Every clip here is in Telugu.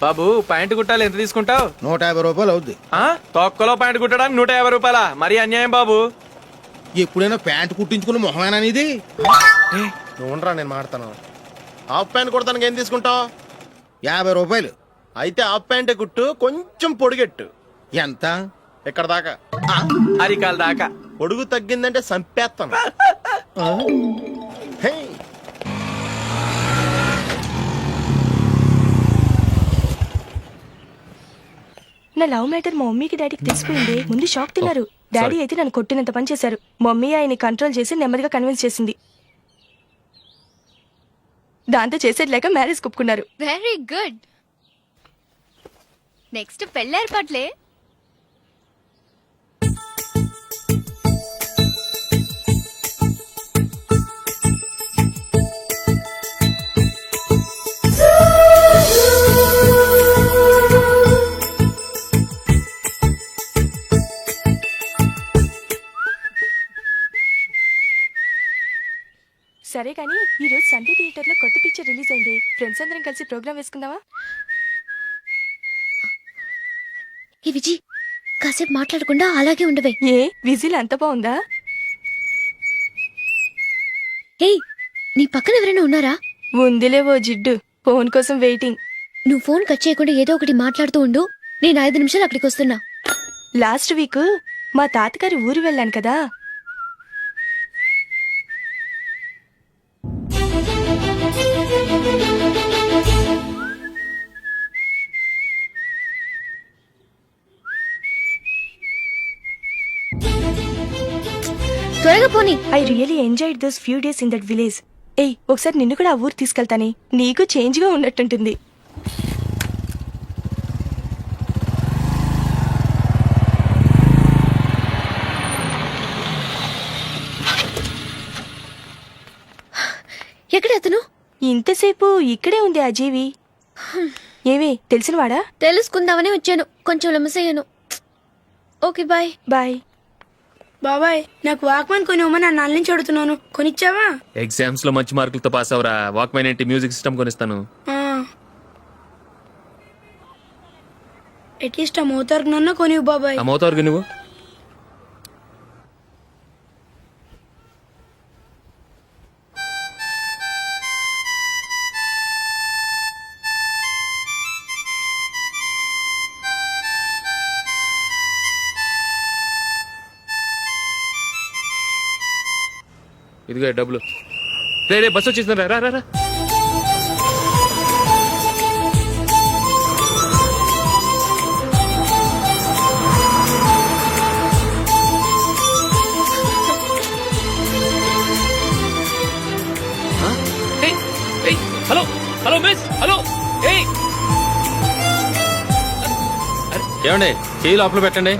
బాబు ప్యాంటు కుట్టాలి, ఎంత తీసుకుంటావు? 150 రూపాయలు అవుద్ది. తొక్కలో ప్యాంటు కుట్టడానికి 150 రూపాయల? మరి అన్యాయం బాబు. ఎప్పుడైనా ప్యాంటు కుట్టించుకున్న మొహమేనా ఇది? నువ్వు ఉండరా, నేను మాడతాను. హాఫ్ ప్యాంట్ కుడతానికి ఏం తీసుకుంటావు? 50 రూపాయలు. అయితే హాఫ్ ప్యాంటే కుట్టు, కొంచెం పొడిగెట్టు. ఎంత? ఇక్కడ దాకా, అరికాల దాకా. పొడుగు తగ్గిందంటే సంపేస్తాను. హే, నా లవ్ మ్యాటర్ మా మమ్మీకి డాడీకి తెలిసిపోయింది. ముందు షాక్ తిన్నారు. డాడీ అయితే నన్ను కొట్టినంత పని చేశారు. మమ్మీ ఆయన్ని కంట్రోల్ చేసి నెమ్మదిగా కన్విన్స్ చేసింది. దాంతో చేసేది లేక మ్యారేజ్ ఒప్పుకున్నారు. Very good. నెక్స్ట్ పెళ్లి ఏర్పాట్లే. సరే కానీ ఈ రోజు సండే థియేటర్ లో కొత్త పిక్చర్ రిలీజ్ అయింది. ఫ్రెండ్స్ అందరం కలిసి ప్రోగ్రామ్ వేసుకుందామా? ఈ విజి కాసేపు మాట్లాడకుండా అలాగే ఉండవే. ఏ విజిల్ అంత బాగుందా? ఏయ్, నీ పక్కన ఎవరైనా ఉన్నారా? ఉందిలే ఓ జిడ్డు, ఫోన్ కోసం వెయిటింగ్. నువ్వు ఫోన్ కట్ చేయకుండా ఏదో ఒకటి మాట్లాడుతూ ఉండు. నేను 5 నిమిషాలు అక్కడికి వస్తున్నా. లాస్ట్ వీక్ మా తాతగారి ఊరు వెళ్ళాను కదా. త్వరగా పోనీ. I really enjoyed those few days in that village. ఏయ్, ఒకసారి నిన్ను కూడా ఆ ఊరు తీసుకెళ్తానే, నీకు చేంజ్ గా ఉన్నట్టుంటుంది. ఎక్కడ అతను? ఇంతసేపు ఇక్కడే ఉంది ఆ జీవి. ఏవే తెలిసినవాడా? తెలుసుకుందామని వచ్చాను, కొంచెం లెమసయ్యాను. Okay bye. బాయ్. బాబాయ్, నాకు వాక్మన్ కొనివ్వమని నా నాన్న నుంచి అడుగుతున్నాను, కొనిచ్చావా? ఎగ్జామ్స్ లో మంచి మార్కులతో పాస్ అవరా. వాక్మెన్ ఏంటి, మ్యూజిక్ సిస్టమ్ కొనిస్తాను. అట్లీస్ట్ ఆ మోతారు నన్న కొనివ్వు బాబాయ్. ఆ మోతారు నువ్వు. ఇదిగో డబ్బులు. రే బస్ వచ్చేసింది, రా రా రా. Hello hello miss, hello. ఏమండి, చెయ్యి లోపల పెట్టండి.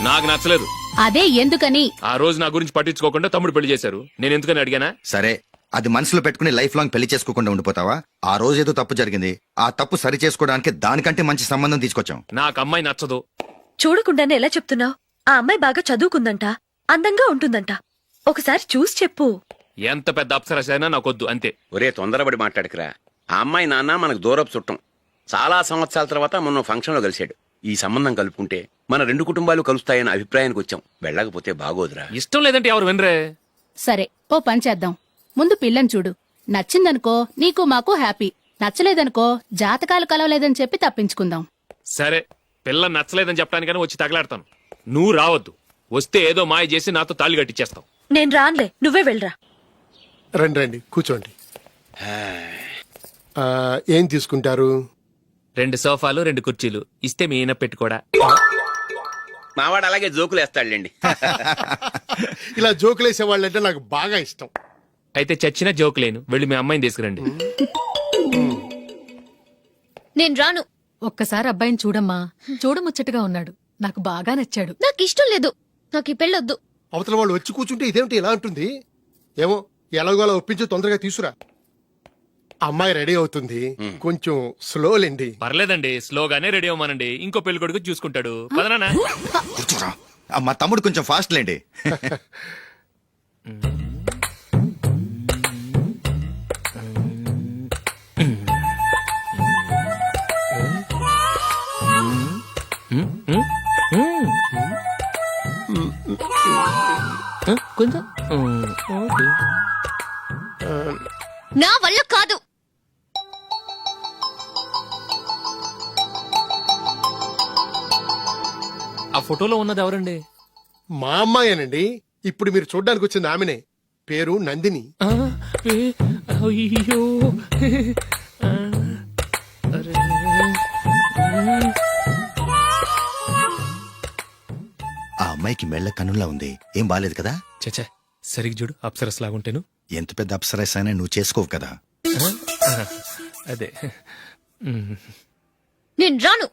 నాకు నచ్చలేదు. అదే ఎందుకని? ఆ రోజు నా గురించి పట్టించుకోకుండా తమ్ముడు పెళ్లి చేశారు. నేను ఎందుకని అడిగానా? సరే, అది మనసులో పెట్టుకుని లైఫ్ లాంగ్ పెళ్లి చేసుకోకుండా ఉండిపోతావా? ఆ రోజు ఏదో తప్పు జరిగింది, ఆ తప్పు సరి చేసుకోవడానికి దానికంటే మంచి సంబంధం తీసుకొచ్చాం. నాకు అమ్మాయి నచ్చదు. చూడకుండానే ఎలా చెప్తున్నావు? ఆ అమ్మాయి బాగా చదువుకుందంట, అందంగా ఉంటుందంట. ఒకసారి చూసి చెప్పు. ఎంత పెద్ద అప్సరసైనా నాకొద్దు, అంతే. ఒరే, తొందరపడి మాట్లాడకురా. ఆ అమ్మాయి నాన్న మనకు దూరపు చుట్టం. చాలా సంవత్సరాల తర్వాత మొన్న ఫంక్షన్ లో కలిశాడు. ఈ సంబంధం కలుపుకుంటే మన 2 కుటుంబాలు కలుస్తాయన్న అభిప్రాయానికి వచ్చాం. వెళ్ళకపోతే బాగోదురా. ఇష్టం లేదంటే ఎవరు వినరే. సరే, ఓ పని చేద్దాం. ముందు పిల్లని చూడు. నచ్చిందనుకో నీకు మాకు హ్యాపీ. నచ్చలేదనుకో జాతకాలు కలవలేదని చెప్పి తప్పించుకుందాం. సరే, పిల్ల నచ్చలేదని చెప్పడానికని వచ్చి తగలాడతాను. నువ్వు రావద్దు. వస్తే ఏదో మాయ చేసి నాతో తాళి కట్టించేస్తావు. నేను రాన్లే, నువ్వే వెళ్ళరా. రండి రండి, కూర్చోండి. ఏం తీసుకుంటారు? 2 సోఫాలు 2 కుర్చీలు ఇస్తే మీ ఈయన పెట్టుకోడా. మావాడు అలాగే జోకులు వేస్తాడులేండి. ఇలా జోకులేసే వాళ్ళంటే నాకు బాగా ఇష్టం. అయితే చచ్చిన జోక్ లేను. వెళ్ళి మీ అమ్మాయిని తీసుకురండి. నేను రాను. ఒక్కసారి అబ్బాయిని చూడమ్మా, చూడముచ్చటగా ఉన్నాడు. నాకు బాగా నచ్చాడు. నాకు ఇష్టం లేదు. నాకు ఈ పెళ్ళొద్దు. అవతల వాళ్ళు వచ్చి కూర్చుంటే ఇదేమిటి ఇలా ఉంటుంది? ఏమో, ఎలాగోలా ఒప్పించి తొందరగా తీసురా. అమ్మాయి రెడీ అవుతుంది, కొంచెం స్లోలేండి. పర్లేదండి, స్లోగానే రెడీ అవ్వమానండి. ఇంకో పెళ్లి కొడుకు చూసుకుంటాడు. పదనా. కూర్చోరా, మా తమ్ముడు కొంచెం ఫాస్ట్ లేండి. కొంచెం ఓకే. నా వల్ల కాదు. ఆ ఫోటోలో ఉన్నది ఎవరండి? మా అమ్మాయేనండి. ఇప్పుడు మీరు చూడ్డానికి వచ్చింది ఆమెనే. పేరు నందిని. ఆ, అయ్యో ఆ, అరే. ఆ అమ్మాయికి మెళ్ళ కన్నులా ఉంది. ఏం బాలేదు కదా? చచ్చా సరిగ్గా చూడు, అప్సరస్ లాగుంటేను. ఎంత పెద్ద అప్సరస్ అయినా నువ్వు చేసుకోవు కదా. అదే. నేను రాను.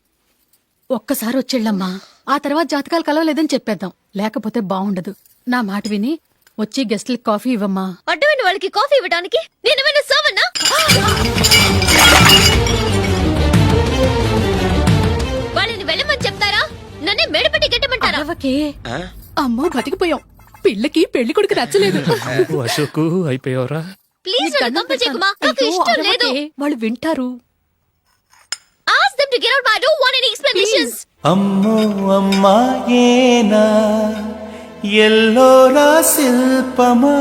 ఒక్కసారి వచ్చేళ్ళమ్మా, ఆ తర్వాత జాతకాలు కలవలేదని చెప్పేద్దాం, లేకపోతే బాగుండదు. నా మాట విని వచ్చి గెస్ట్లకి కాఫీ ఇవ్వమ్మా. అడ్డమైన వాళ్ళకి కాఫీ ఇవ్వడానికి నేనేమైనా సర్వన్నా? వాళ్ళని వెళ్ళమని చెప్తారా? నన్నే మేడపట్టి గెట్టమంటారా? అరవకే. అమ్మో బతికిపోయాం. పిల్లకి పెళ్లి కొడుకు నచ్చలేదు. అశోకు అయిపోయావరా? ప్లీజ్ నన్ను కంపచేయకుమా. నాకు అయ్యో, ఇష్టం లేదు. అరవకే. వాళ్ళు వింటారు. Ask them to get out. I don't want any explanations. అమ్మో అమ్మాయేనా ఎల్లోరా శిల్పమా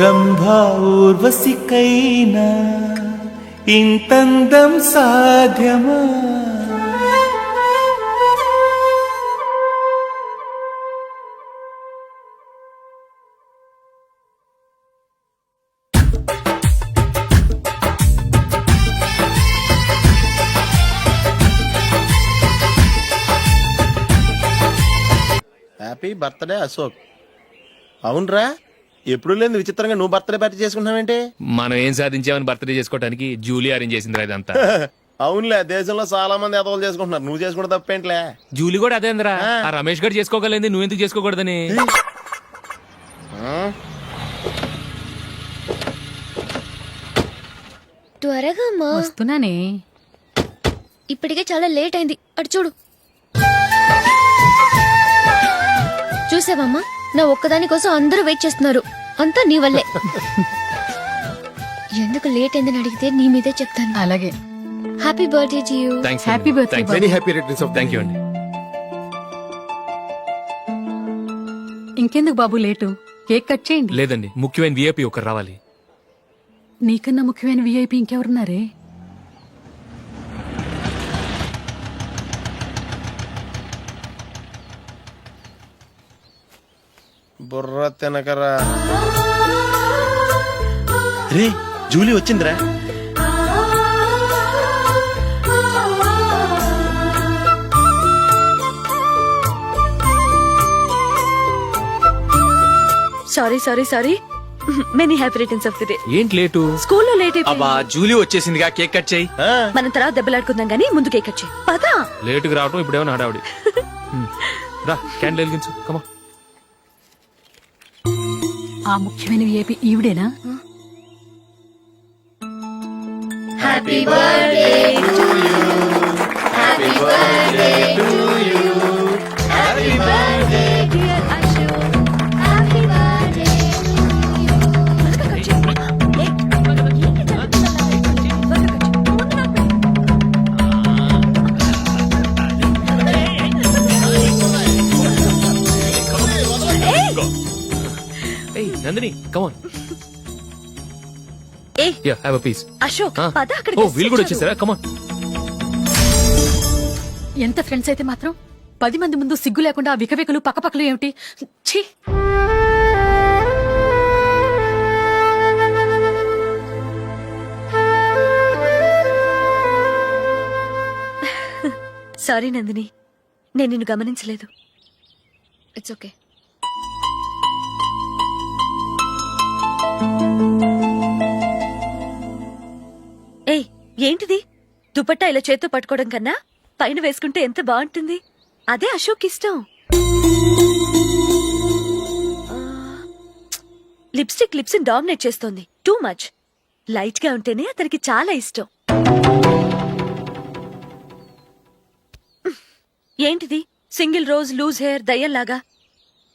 రంభా ఊర్వశికైనా ఇంతందం సాధ్యమా? Happy birthday Ashok. అవునరా, ఎప్పుడు లేదు విచిత్రంగా నువ్వు బర్త్డే పార్టీ చేసుకుంటున్నావేంటి? మనం ఏం సాధించామని బర్త్డే చేసుకోవడానికి జూలీ అరేంజ్ చేసింది ఇదంతా. అవునులే, దేశంలో చాలా మంది ఎదవలు చేసుకుంటున్నారు, నువ్వు చేసుకోవడం తప్పేంట్లే. జూలీ కూడా అదేంద్రా. ఆ రమేష్ గారు చేసుకోగలేదు, నువ్వెందుకు చేసుకోకూడదని. త్వరగా అమ్మా. వస్తున్నానే. ఇప్పటికే చాలా లేట్ అయింది. అటు చూడు. చూసావమ్మా, నా ఒక్కదాని కోసం అందరూ వెయిట్ చేస్తున్నారు. అంతా నీ వల్లే. ఎందుకు లేట్ అయిందని అడిగితే నీ మీదే చెప్తాను. అలాగే. Happy birthday to you. Thanks. Happy birthday. Very happy returns of thank you అండి. ఇంకెందుకు బాబు లేటు? కేక్ కట్ చేయండి. లేదండి, ముఖ్యమైన విఐపి ఒకరు రావాలి. నీకన్నా ముఖ్యమైన విఐపి ఇంకెవరున్నారే? బుర్ర తినకరా. రే జూలీ వచ్చిందిరా. Sorry sorry sorry. Many happy returns of the day. ఏంటి లేటు? స్కూల్లో లేట్ అయిపోయింది. అబ్బా జూలీ వచ్చేసిందిగా, కేక్ కట్ చేయి. మనం తర్వాత దెబ్బలాడుకుందాం గానీ ముందు కేక్ కట్ చేయి. పదా. లేటుగా రావటం ఇప్పుడేమో హడావుడి. రా క్యాండిల్ వెలిగించు, కమా. ఆ ముఖ్యమైన విఐపి ఈవిడేనా? Happy birthday to you. Happy birthday to you. Happy birthday dear Ashok. Happy birthday to you. ఏయ్ Nandini, come on. Hey ya have a piece. Ashok పద. అక్కడ ఓ వీళ్ళు కూడా వచ్చేసారా? కమాన్. ఎంత ఫ్రెండ్స్ అయితే మాత్రం 10 మంది ముందు సిగ్గు లేకుండా ఆ వికవికలు పక్కపక్కలు ఏమిటి? ఛీ. సారీ నందిని, నేను నిన్ను గమనించలేదు. It's okay. ఏయ్ ఏంటిది? దుపట్టా ఇలా చేత్తో పట్టుకోవడం కన్నా పైన వేసుకుంటే ఎంత బాగుంటుంది. అదే అశోక్ ఇష్టం. లిప్స్టిక్ లిప్స్ డామినేట్ చేస్తోంది. Too much. లైట్ గా ఉంటేనే అతనికి చాలా ఇష్టం. ఏంటిది? సింగిల్ రోజ్ లూజ్ హెయిర్ దయ్యంలాగా.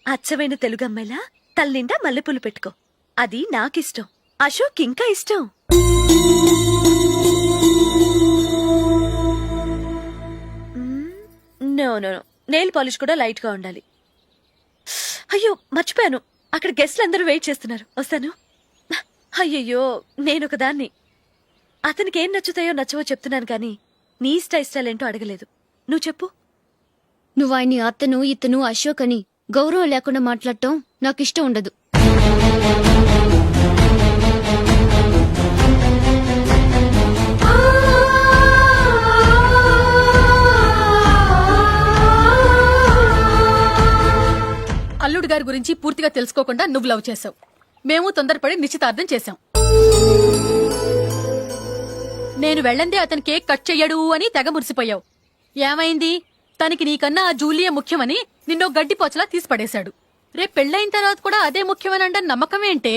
అచ్చమైన తెలుగు అమ్మాయిలా తల్లిండా మల్లెపూలు పెట్టుకో. అది నాకిష్టం. అశోక్ ఇంకా ఇష్టం. అవునవును, నెయిల్ పాలిష్ కూడా లైట్ గా ఉండాలి. అయ్యో మర్చిపోయాను, అక్కడ గెస్ట్లు అందరూ వెయిట్ చేస్తున్నారు, వస్తాను. అయ్యయ్యో నేనొక దాన్ని. అతనికి ఏం నచ్చుతాయో నచ్చవో చెప్తున్నాను కానీ నీ ఇష్టాలేంటో అడగలేదు. నువ్వు చెప్పు. నువ్వు ఆయన్ని అతను ఇతను అశోక్ అని గౌరవం లేకుండా మాట్లాడటం నాకు ఇష్టం ఉండదు. అల్లుడు గారి గురించి పూర్తిగా తెలుసుకోకుండా నువ్వు లవ్ చేసావు. మేము తొందరపడి నిశ్చితార్థం చేశాం. నేను వెళ్ళందే అతను కేక్ కట్ చెయ్యడు అని తెగ మురిసిపోయావు. ఏమైంది? తనకి నీకన్నా ఆ జూలియే ముఖ్యమని నిన్నో గడ్డిపోచలా తీసి పడేశాడు. రేపు పెళ్ళైన తర్వాత కూడా అదే ముఖ్యమని అంటే నమ్మకం ఏంటే?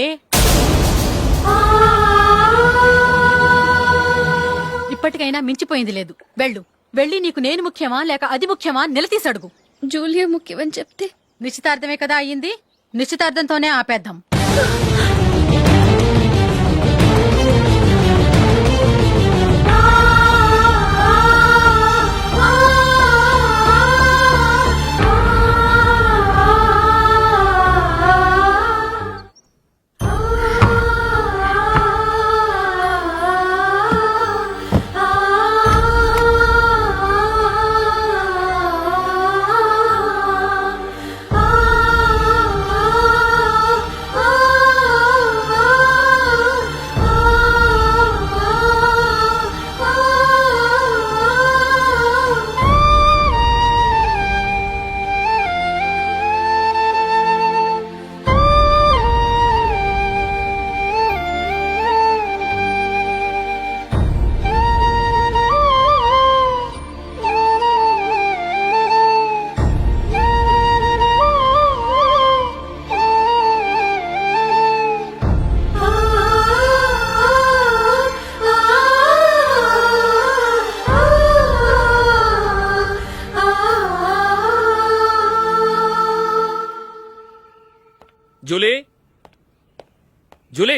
ఇప్పటికైనా మించిపోయింది లేదు. వెళ్ళి నీకు నేను ముఖ్యమా లేక అది ముఖ్యమా నిలదీసి అడుగు. జూలియా ముఖ్యమని చెప్తే నిశ్చితార్థమే కదా అయ్యింది, నిశ్చితార్థంతోనే ఆపేద్దాం. Julie, Julie,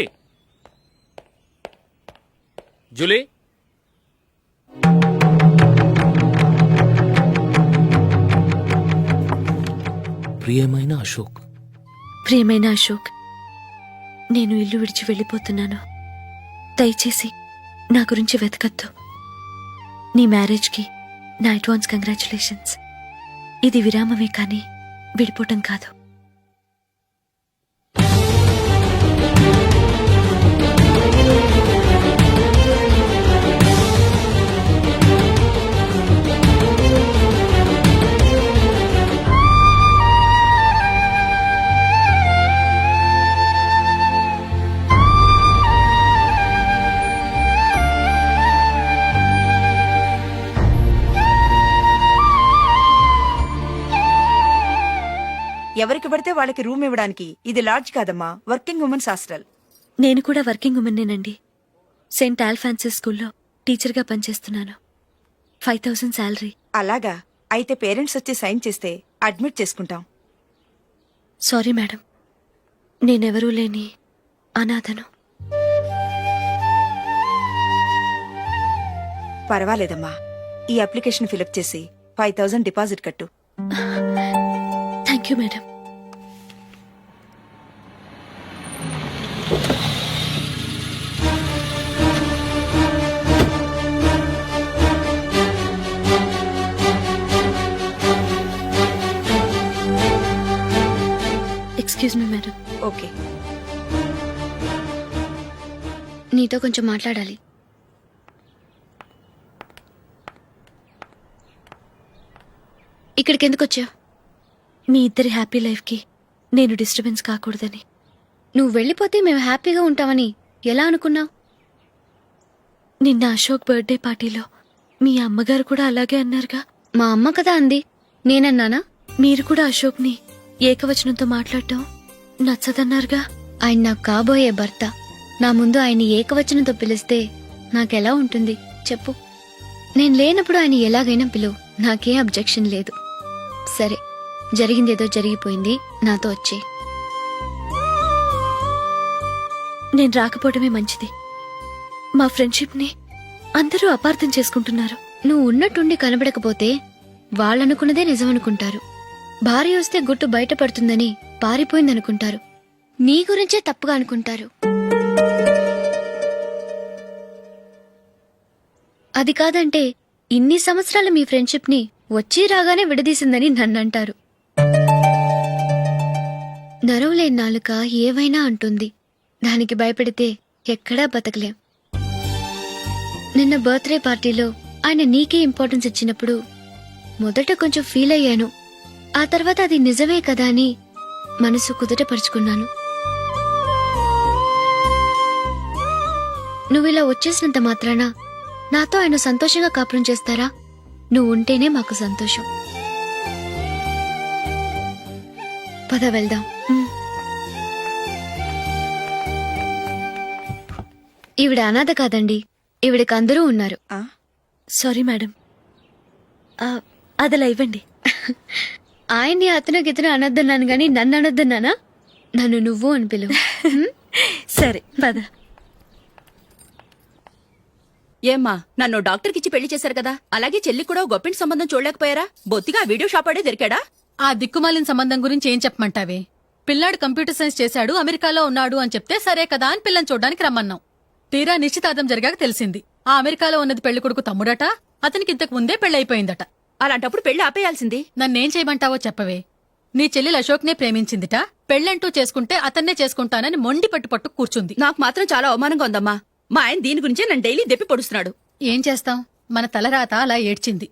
Julie. ప్రియమైన అశోక్. ప్రియమైన అశోక్, నేను ఇల్లు విడిచి వెళ్ళిపోతున్నాను. దయచేసి నా గురించి వెతకద్దు. నీ మ్యారేజ్కి నా అడ్వాన్స్ కంగ్రాచులేషన్స్. ఇది విరామమే కానీ విడిపోవటం కాదు. ఎవరికి పడితే వాళ్ళకి రూమ్ ఇవ్వడానికి ఇది లాడ్జ్ కాదమ్మా, వర్కింగ్ ఉమెన్స్ హాస్టల్. నేను కూడా వర్కింగ్ ఉమెన్నేనండి. సెయింట్ ఆల్ఫాన్సిస్ స్కూల్లో టీచర్గా పనిచేస్తున్నాను. 5000 శాలరీ. అలాగా? అయితే పేరెంట్స్ వచ్చి సైన్ చేస్తే అడ్మిట్ చేసుకుంటాం. సారీ మేడం, నేనెవరూ లేని అనాథను. పర్వాలేదమ్మా, ఈ అప్లికేషన్ ఫిలప్ చేసి 5000 డిపాజిట్ కట్టు. Thank you madam. Excuse me madam. Okay. నీతో కొంచెం మాట్లాడాలి. ఇక్కడికి ఎందుకు వచ్చావు? మీ ఇద్దరి హ్యాపీ లైఫ్కి నేను డిస్టర్బెన్స్ కాకూడదని. నువ్వు వెళ్ళిపోతే మేము హ్యాపీగా ఉంటామని ఎలా అనుకున్నావు? నిన్న అశోక్ బర్త్డే పార్టీలో మీ అమ్మగారు కూడా అలాగే అన్నారుగా. మా అమ్మ కదా అంది, నేనన్నానా? మీరు కూడా అశోక్ని ఏకవచనంతో మాట్లాడటం నచ్చదన్నారుగా. ఆయన నాకు కాబోయే భర్త. నా ముందు ఆయన ఏకవచనంతో పిలిస్తే నాకెలా ఉంటుంది చెప్పు? నేను లేనప్పుడు ఆయన ఎలాగైనా పిలువు, నాకేం అబ్జెక్షన్ లేదు. సరే, జరిగిందేదో జరిగిపోయింది, నాతో వచ్చే. నేను రాకపోవడమే మంచిది. మా ఫ్రెండ్షిప్ని అందరూ అపార్థం చేసుకుంటున్నారు. నువ్వు ఉన్నట్టుండి కనబడకపోతే వాళ్ళనుకున్నదే నిజమనుకుంటారు. భార్య వస్తే గుట్టు బయటపడుతుందని పారిపోయిందనుకుంటారు. నీ గురించే తప్పుగా అనుకుంటారు. అది కాదంటే ఇన్ని సంవత్సరాల మీ ఫ్రెండ్షిప్ ని వచ్చి రాగానే విడదీసిందని నన్నంటారు. నరవలేని నాలుక ఏవైనా అంటుంది. దానికి భయపడితే ఎక్కడా బతకలేం. నిన్న బర్త్డే పార్టీలో ఆయన నీకే ఇంపార్టెన్స్ ఇచ్చినప్పుడు మొదట కొంచెం ఫీల్ అయ్యాను. ఆ తర్వాత అది నిజమే కదా అని మనసు కుదుటపరుచుకున్నాను. నువ్విలా వచ్చేసినంత మాత్రాన నాతో ఆయన సంతోషంగా కాపురం చేస్తారా? నువ్వు ఉంటేనే మాకు సంతోషం. పద వెళ్దాం. ఈవిడ అనాథ కాదండి, ఈవిడకి అందరూ ఉన్నారు. సారీ మేడం, అదలా ఇవ్వండి. ఆయన్ని అతను గితను అనొద్దన్నాను గాని నన్ను అనొద్దన్నానా? నన్ను నువ్వు అని పిలువు. సరే పద. ఏమ్మా నన్ను డాక్టర్కి ఇచ్చి పెళ్లి చేశారు కదా, అలాగే చెల్లి కూడా గొప్పింటి సంబంధం చూడలేకపోయారా? బొత్తిగా ఆ వీడియో షాప్ ఆడే దొరికాడా? ఆ దిక్కుమాలిన సంబంధం గురించి ఏం చెప్పమంటావే? పిల్లాడు కంప్యూటర్ సైన్స్ చేశాడు, అమెరికాలో ఉన్నాడు అని చెప్తే సరే కదా అని పిల్లని చూడడానికి రమ్మన్నాం. తీరా నిశ్చితార్థం జరిగాక తెలిసింది ఆ అమెరికాలో ఉన్నది పెళ్లి కొడుకు తమ్ముడట, అతనికి ఇంతకు ముందే పెళ్లయిపోయిందట. అలాంటప్పుడు పెళ్లి ఆపేయాల్సింది. నన్నేం చేయమంటావో చెప్పవే. నీ చెల్లెలు అశోక్నే ప్రేమించిందిట, పెళ్లంటూ చేసుకుంటే అతన్నే చేసుకుంటానని మొండి పట్టు కూర్చుంది. నాకు మాత్రం చాలా అవమానంగా ఉందమ్మా. మా ఆయన దీని గురించే నన్ను డైలీ దెప్పి పొడుస్తున్నాడు. ఏం చేస్తాం, మన తలరాత అలా ఏడ్చింది.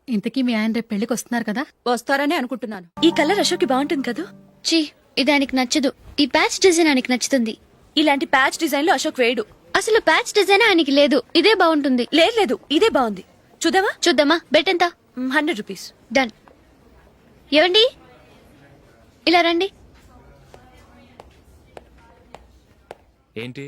ఇంతకీ మీ ఆయన రేపు పెళ్లికి వస్తున్నారు కదా? వస్తారని అనుకుంటున్నాను. ఈ కలర్ అశోక్కి బాగుంటుంది కదా? చీ, ఇది ఆయనకి నచ్చదు. ఈ ప్యాచ్ డిజైన్ ఆయనకి నచ్చుతుంది. ఇలాంటి ప్యాచ్ డిజైన్ లో అశోక్ వేయడు. అసలు ప్యాచ్ డిజైన్ ఆయనకి లేదు, ఇదే బాగుంటుంది. లేదు, ఇదే బాగుంది. చూద్దామా? చూద్దామా? బెట్ ఎంత? 100 రూపీస్. డన్. ఏవండి, ఇలా రండి. ఏంటి